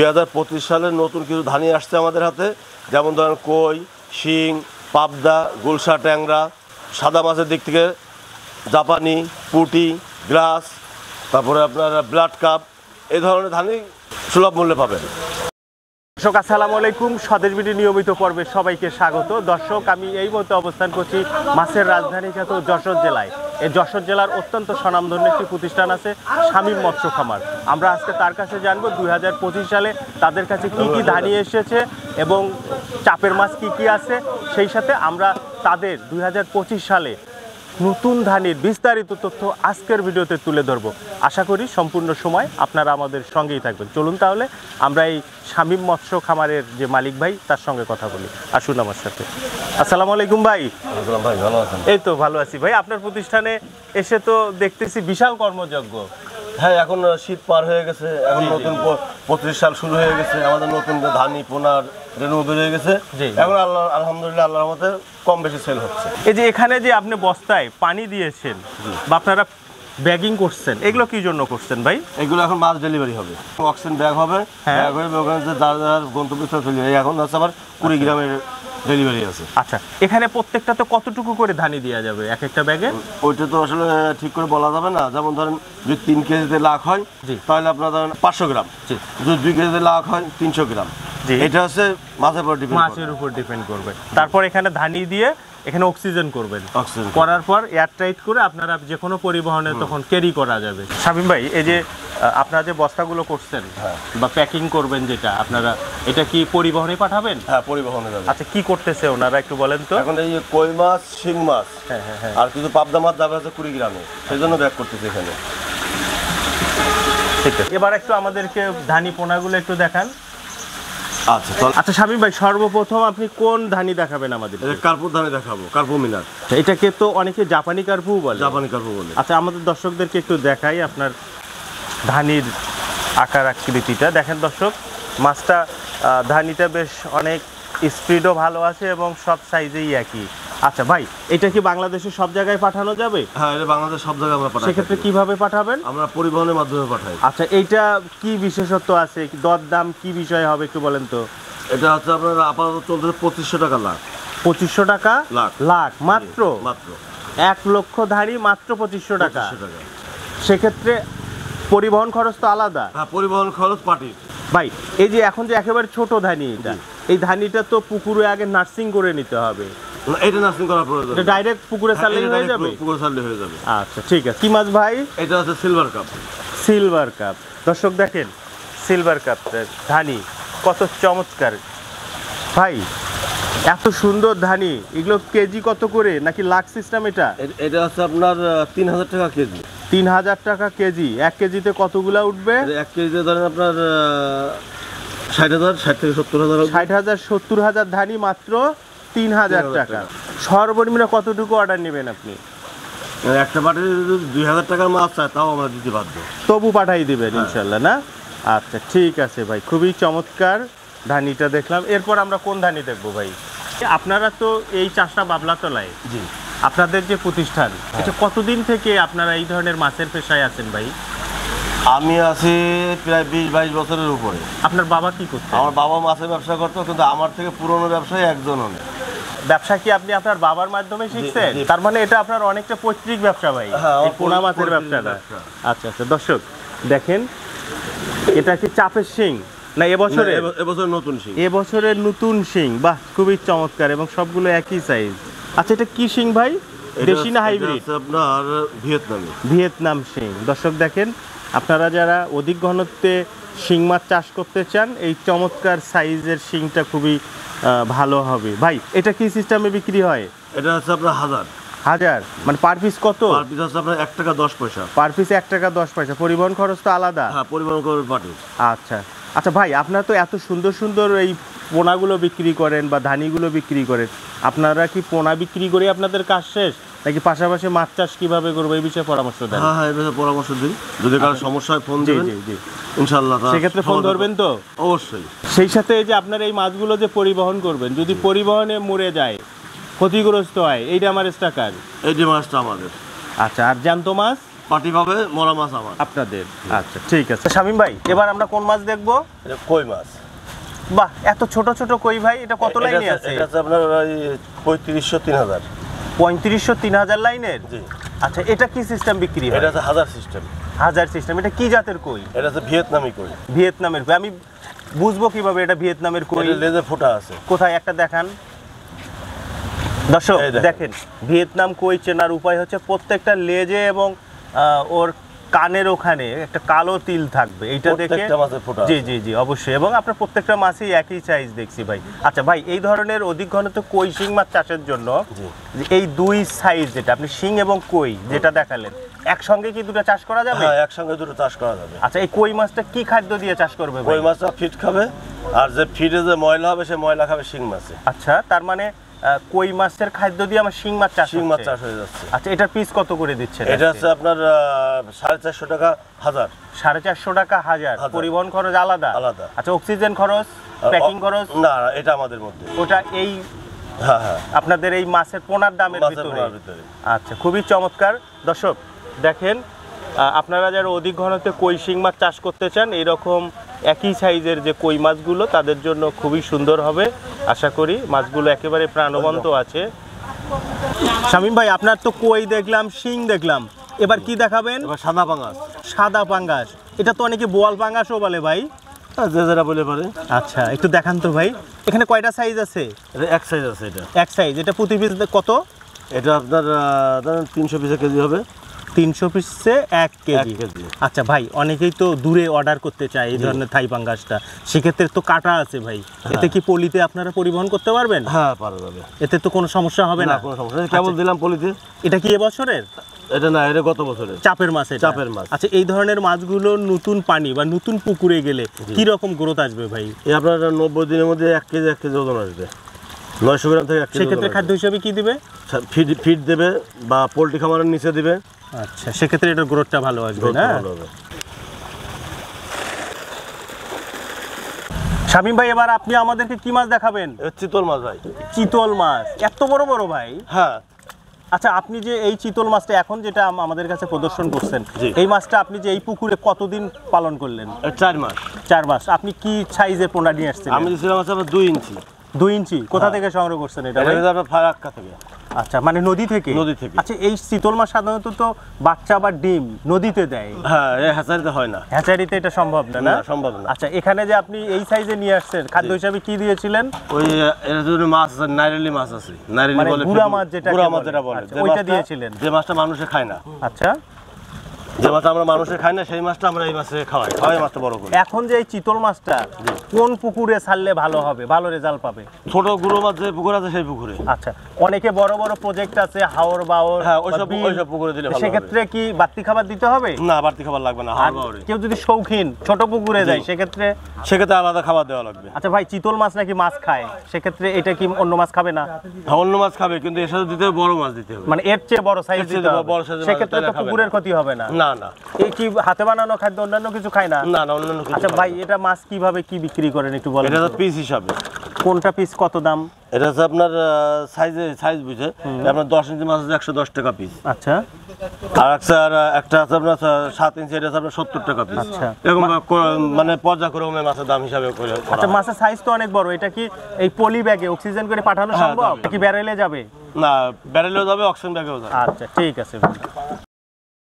2025 সালের নতুন কিছু ধানি আসছে আমাদের হাতে, যেমন ধরেন কই, শিং, পাবদা, গুলশা, ট্যাংরা। সাদা মাছের দিক থেকে জাপানি, পুঁটি, গ্রাস, তারপরে আপনার ব্লাড কাপ, এই ধরনের ধানই সুলভ মূল্যে পাবেন। দর্শক আসসালামু আলাইকুম, স্বদেশ বিডি নিয়মিত পর্বে সবাইকে স্বাগত। দর্শক, আমি এই মুহূর্তে অবস্থান করছি মাছের রাজধানী খ্যাত যশোর জেলায়। এই যশোর জেলার অত্যন্ত স্বনামধন্য একটি প্রতিষ্ঠান আছে শামীম মৎস্য খামার। আমরা আজকে তার কাছে জানবো 2025 সালে তাদের কাছে কি কি ধানি এসেছে এবং চাপের মাছ কি কি আছে, সেই সাথে আমরা তাদের 2025 সালে নতুন ধানির বিস্তারিত তথ্য আজকের ভিডিওতে তুলে ধরবো। আশা করি সম্পূর্ণ সময় আপনারা আমাদের সঙ্গেই থাকবেন। চলুন তাহলে আমরা এই শামীম মৎস্য খামারের যে মালিক ভাই তার সঙ্গে কথা বলি। আসুন আমার সাথে। আসসালামু আলাইকুম ভাই। ভাই ভালো আছেন? এই তো ভালো আছি ভাই। আপনার প্রতিষ্ঠানে এসে তো দেখতেছি বিশাল কর্মযজ্ঞ। হ্যাঁ, এখন শীত পার হয়ে গেছে, এখন নতুন 25 সাল শুরু হয়ে গেছে, আমাদের নতুন ধানি পোনার রেনু বের হয়ে গেছে। এখন আলহামদুলিল্লাহ আল্লাহর মতে কম বেশি সেল হচ্ছে। এই যে এখানে যে আপনি বস্তায় পানি দিয়েছেন বা আপনারা ব্যাগিং করছেন, এগুলো কি জন্য করছেন ভাই? এগুলো এখন মাছ ডেলিভারি হবে, অক্সিজেন ব্যাগ হবে, ব্যাগ হয়ে ওখানে যার গন্তব্যস্থল চলে যাবে। এখন হচ্ছে আবার 20 গ্রামের ডেলিভারি আছে। আচ্ছা, এখানে প্রত্যেকটাতে কতটুকু করে ধানি দেওয়া যাবে এক একটা ব্যাগে? ওইটা তো আসলে ঠিক করে বলা যাবে না। যেমন ধরেন যদি 3 কেজিতে লাখ হয় তাহলে আপনার ধরেন 500 গ্রাম, যদি 2 কেজিতে লাখ হয় 300 গ্রাম। এটা হচ্ছে মাছের উপর ডিপেন্ড করবে। তারপর এখানে ধানি দিয়ে এখানে অক্সিজেন করবেন, করার পর এয়ারটাইট করে আপনারা যে কোনো পরিবহনে তখন ক্যারি করা যাবে। শামীম ভাই, এই যে আপনারা যে বস্তাগুলো করছেন বা প্যাকিং করবেন যেটা আপনারা, এটা কি পরিবহনে পাঠাবেন? হ্যাঁ, পরিবহনে যাবে। আচ্ছা, কি করতেছে ওনারা একটু বলেন তো? এখন এই কই মাছ, শিং মাছ, আর কিছু পাবদা মাছ যাবে হচ্ছে 20 গ্রামে, সেই জন্য ব্যাক করতেছে এখানে। ঠিক আছে, এবার একটু আমাদেরকে ধানি পোনাগুলো একটু দেখান। আচ্ছা শামীম ভাই, সর্বপ্রথম আপনি কোন ধানি দেখাবেন আমাদের? কার্পু ধানি দেখাবো, কার্পু মিনার। এটাকে তো অনেকে জাপানি কার্পু বলে। জাপানি কার্পু বলে। আচ্ছা, আমাদের দর্শকদেরকে একটু দেখাই আপনার ধানির আকার আকৃতিটা। দেখেন দর্শক, মাছটা ধানিটা বেশ অনেক স্পিডও ভালো আছে এবং সব সাইজেই একই। আচ্ছা ভাই, এটা কি বাংলাদেশের সব জায়গায় পাঠানো যাবে? হ্যাঁ, এটা বাংলাদেশ সব জায়গায় আমরা পাঠাই। সেক্ষেত্রে কিভাবে পাঠাবেন? আমরা পরিবহনের মাধ্যমে পাঠাই। আচ্ছা, এইটা কি বিশেষত্ব আছে, দর দাম কি বিষয় হবে একটু বলেন তো? এটা হচ্ছে আপনার আপাতত চলতেছে 2500 টাকা লাখ। 2500 টাকা লাখ? মাত্র 1 লক্ষ ধানি মাত্র 2500 টাকা। সেক্ষেত্রে পরিবহন খরচ তো আলাদা? হ্যাঁ, পরিবহন খরচ পার্টির। ভাই, এই যে এখন যে একেবারে ছোট ধানি, এই ধানিটা তো পুকুরে আগে নার্সিং করে নিতে হবে। এটা নার্সিং করার প্রয়োজন, এটা ডাইরেক্ট পুকুরে ছাড়লেই হয়ে যাবে? পুকুরে ছাড়লে হয়ে যাবে। আচ্ছা ঠিক আছে। কি মাছ ভাই? এটা হচ্ছে সিলভার কাপ। Silver cup. দর্শক দেখেন সিলভার কাপ ধানি কত চমৎকার। ভাই, এত সুন্দর ধানি, এগুলো কেজি কত করে নাকি লাখ সিস্টেম? এটা হচ্ছে আপনার 3000 টাকা কেজি। 3000 টাকা কেজি। 1 কেজিতে কতগুলা উঠবে? 1 কেজিতে ধরেন আপনার 60,000, 60 থেকে 70,000। 60,000 70,000 ধানি মাত্র 3000 টাকা। সর্বনিম্ন কতটুকু অর্ডার নেবেন আপনি? একটা পাঠিয়ে যদি 2000 টাকার মাছ চায় তাও আমরা দিতে বাধ্য। তবু পাঠাই দিবেন ইনশাল্লাহ না? আচ্ছা ঠিক আছে ভাই, খুবই চমৎকার ধানিটা দেখলাম। এরপর আমরা কোন ধানি দেখবো ভাই? আপনারা তো এই চাষটা বাবলাতলায়, জি, আপনাদের যে প্রতিষ্ঠান, এটা কতদিন থেকে আপনারা এই ধরনের মাছের পেশায় আছেন ভাই? আমি আছি প্রায় 20-22 বছরের উপরে। আপনার বাবা কি করতেন? আমার বাবা মাছের ব্যবসা করতো, কিন্তু আমার থেকে পুরনো ব্যবসায়ী একজনও নেই। ব্যবসা কি আপনি আপনার বাবার মাধ্যমে শিখছেন? তার মানে এটা আপনার অনেকটা পৈতৃক ব্যবসা ভাই, এই পোনা মাছের ব্যবসাটা। আচ্ছা আচ্ছা, দর্শক দেখেন, এটা কি চাপের শিং না এবছরের নতুন শিং? এবছরের নতুন শিং। বাহ, খুবই চমৎকার এবং সবগুলো একই সাইজ। আচ্ছা, এটা কি শিং ভাই? দেশি না হাইব্রিড? আপনার ভিয়েতনাম শিং। দর্শক দেখেন, আপনারা যারা অধিক ঘনত্বে শিং মাছ চাষ করতে চান, এই চমৎকার সাইজের শিংটা খুবই ভালো হবে। ভাই, এটা কি সিস্টেমে বিক্রি হয়? এটা হচ্ছে আপনার হাজার, মানে পার পিস কত? পার পিস হচ্ছে আপনার 1 টাকা 10 পয়সা। পার পিস 1 টাকা 10 পয়সা। পরিবহন খরচ তো আলাদা? হ্যাঁ, পরিবহন খরচ পাঠিয়ে। আচ্ছা আচ্ছা ভাই, আপনারা তো এত সুন্দর সুন্দর এই পোনাগুলো বিক্রি করেন বা ধানিগুলো বিক্রি করেন, আপনারা কি পোনা বিক্রি করে আপনাদের কাজ শেষ, নাকি পাশাপাশি মাছ চাষ কিভাবে করবো এই বিষয়ে পরামর্শ দেন? হ্যাঁ, এই বিষয়ে পরামর্শ দিই। যদি কারো সমস্যা হয় ফোন দিবেন, জি ইনশাআল্লাহ। সেক্ষেত্রে ফোন ধরবেন তো? অবশ্যই। সেই সাথে এই যে আপনার এই মাছগুলো যে পরিবহন করবেন, যদি পরিবহনে মরে যায়, ক্ষতিগ্রস্ত হয়, এইটা আমার টাকার? এই যে মাছটা আমাদের। আচ্ছা, আর জ্যান্ত মাছ? পাটিভাবে মরা মাছ আমার। আপনাদের আচ্ছা ঠিক আছে। শামীম ভাই এবার আমরা কোন মাছ দেখবো? এটা কই মাছ। বাহ, এত ছোট ছোট কই ভাই, এটা কত লাইনে আছে? এটা আছে আপনার ওই 3500 3000। 3500 3000 লাইনের? জি। আচ্ছা, এটা কি সিস্টেম বিক্রি হয়? এটা আছে হাজার সিস্টেম। হাজার সিস্টেম। এটা কি জাতের কই? এটা আছে ভিয়েতনামি কই। ভিয়েতনামের কই। আমি বুঝবো কিভাবে এটা ভিয়েতনামের কই? এটা লেজে ফোঁটা আছে। কোথায় একটা দেখান দর্শক। দেখেন, ভিয়েতনাম কই চেনার উপায় হচ্ছে প্রত্যেকটা লেজে এবং ওর কানের ওখানে একটা কালো তিল থাকবে, এইটা দেখে। জি জি জি অবশ্যই। এবং আপনার প্রত্যেকটা মাছই একই সাইজ দেখছি ভাই। আচ্ছা ভাই, এই ধরনের অধিক ঘনত্ব কই শিং মাছ চাষের জন্য এই দুই সাইজ যেটা আপনি শিং এবং কই যেটা দেখালেন, একসঙ্গে কি দুটো চাষ করা যাবে? হ্যাঁ, একসঙ্গে দুটো চাষ করা যাবে। আচ্ছা, এই কই মাছটা কি খাদ্য দিয়ে চাষ করবে? কই মাছটা ফিট খাবে, আর যে ফিডে যে ময়লা হবে সে ময়লা খাবে শিং মাছে। আচ্ছা, তার মানে কই মাছের খাদ্য দিয়ে আমার শিং মাছ চাষ হয়ে যাচ্ছে। আচ্ছা, এটার পিস কত করে দিচ্ছেন? এটা হচ্ছে আপনার 450 টাকা হাজার। 450 টাকা হাজার। পরিবহন খরচ আলাদা? আলাদা। আচ্ছা, অক্সিজেন খরচ, প্যাকিং খরচ? না, এটা আমাদের মধ্যে। ওটা এই আপনাদের এই মাছের পোনার দামের ভিতরে? আচ্ছা, খুবই চমৎকার। দর্শক দেখেন, আপনারা যারা অধিক ঘনত্বে কই শিং মাছ চাষ করতে চান, এইরকম একই সাইজের যে কই মাছগুলো তাদের জন্য খুবই সুন্দর হবে। আশা করি মাছগুলো একেবারে প্রাণবন্ত আছে। শামীম ভাই, আপনার তো কই দেখলাম, শিং দেখলাম, এবার কি দেখাবেন? সাদা পাঙ্গাস। সাদা পাঙ্গাস, এটা তো অনেকে বোয়াল পাঙ্গাসও বলে ভাই। যে যারা বলে পারে। আচ্ছা, একটু দেখান তো ভাই। এখানে কয়টা সাইজ আছে? এক সাইজ আছে। এটা এক সাইজ। এটা প্রতি পিস কত? এটা আপনার 300 পিসে কেজি হবে। 300 পিসে 1 কেজি। আচ্ছা ভাই, অনেকেই তো দূরে অর্ডার করতে চায় এই ধরনের থাই পাঙ্গাসটা, সেক্ষেত্রে তো কাটা আছে ভাই, এতে কি পলিতে আপনারা পরিবহন করতে পারবেন? হ্যাঁ, পারা যাবে। এতে তো কোনো সমস্যা হবে না? কোনো সমস্যা নেই, কেবল দিলাম পলিতে। এটা কি এবছরের? এটা না, এটা গত বছরের চাপের মাছ। চাপের মাছ। আচ্ছা, এই ধরনের মাছগুলো নতুন পানি বা নতুন পুকুরে গেলে কি রকম গ্রোথ আসবে ভাই? এই আপনার 90 দিনের মধ্যে 1 কেজি ওজন আসবে। 900 গ্রাম থেকে 1 কেজি। সেক্ষেত্রে খাদ্য হিসাবে কি দিবে? ফিড দেবে বা পোল্ট্রি খামারের নিচে দিবে। আচ্ছা, সেক্ষেত্রে এটার গ্রোথটা ভালো আসবে না? শামীম ভাই, এবার আপনি আমাদেরকে কি মাছ দেখাবেন? চিতল মাছ ভাই। চিতল মাছ এত বড় বড় ভাই? হ্যাঁ। আচ্ছা, আপনি যে এই চিতল মাছটা এখন যেটা আমাদের কাছে প্রদর্শন করছেন, এই মাছটা আপনি যে এই পুকুরে কতদিন পালন করলেন? 4 মাস। 4 মাস। আপনি কি সাইজের পোনা নিয়ে আসছেন? আমি দিয়েছিলাম আপনার 2 ইঞ্চি। 2 ইঞ্চি? কোথা থেকে সংগ্রহ করছেন এটা? ফারাক্কা থেকে। আচ্ছা, মানে নদী থেকে? নদী থেকে। আচ্ছা, এই চিতল মাছ সাধারণত তো বাচ্চা বা ডিম নদীতে দেয়। হ্যাঁ, হ্যাচারিতে হয় না। হ্যাচারিতে এটা সম্ভব না? না, সম্ভব না। আচ্ছা, এখানে যে আপনি এই সাইজে নিয়ে আসছেন, খাদ্য হিসাবে কি দিয়েছিলেন? ওই এর জন্য মাছ আছে, নাইরেলি মাছ আছে। নাইরেলি বলে, গুড়া মাছ যেটা বলে, ওইটা দিয়েছিলেন? যে মাছটা মানুষে খায় না। আচ্ছা, যে মাছ আমরা মানুষে খাই না সেই মাছটা আমরা এই মাছে খাওয়াই মাছটা বড় করি। এখন যে এই চিতল মাছটা কোন পুকুরে ছাড়লে ভালো হবে, ভালো রেজাল্ট পাবে? ছোট গুঁড়ো মাছ যে পুকুর আছে সেই পুকুরে। আচ্ছা, অনেকে বড় বড় প্রজেক্ট আছে, হাওর বাওর, হ্যাঁ, ওইসব পুকুরে দিলে ভালো হবে। সেক্ষেত্রে কি বাড়তি খাবার দিতে হবে? না, বাড়তি খাবার লাগবে না। হাওর বাওরে কেউ যদি শৌখিন ছোট পুকুরে যায় সেক্ষেত্রে আলাদা খাবার দেওয়া লাগবে। আচ্ছা ভাই, চিতল মাছ নাকি মাছ খায়, সেক্ষেত্রে এটা কি অন্য মাছ খাবে না? হ্যাঁ, অন্য মাছ খাবে, কিন্তু এর সাথে দিতে হবে বড় মাছ দিতে হবে। মানে এর চেয়ে বড় সাইজ দিতে হবে, সেক্ষেত্রে তো পুকুরের ক্ষতি হবে না? না না। এই কি হাতে বানানো খাদ্য অন্যান্য কিছু খায় না? না না, অন্যান্য কিছু। আচ্ছা ভাই, এটা মাছ কিভাবে কি বিক্রি করেন একটু বলেন? এটা তো পিস হিসাবে। কোনটা পিস কত দাম? এটা হচ্ছে আপনার সাইজ বুঝে আপনার 10 ইঞ্চি মাছ আছে 110 টাকা পিস। আচ্ছা, আর একটা আছে আপনার 7 ইঞ্চি, এটা আছে আপনার 70 টাকা পিস। আচ্ছা, এরকম মানে পর্যায়ক্রমে মাছের দাম হিসাবে করে। আচ্ছা, মাছের সাইজ তো অনেক বড়, এটা কি এই পলি ব্যাগে অক্সিজেন করে পাঠানো সম্ভব, কি ব্যারেলে যাবে? না, ব্যারেলেও যাবে, অক্সিজেন ব্যাগেও যাবে। আচ্ছা, ঠিক আছে।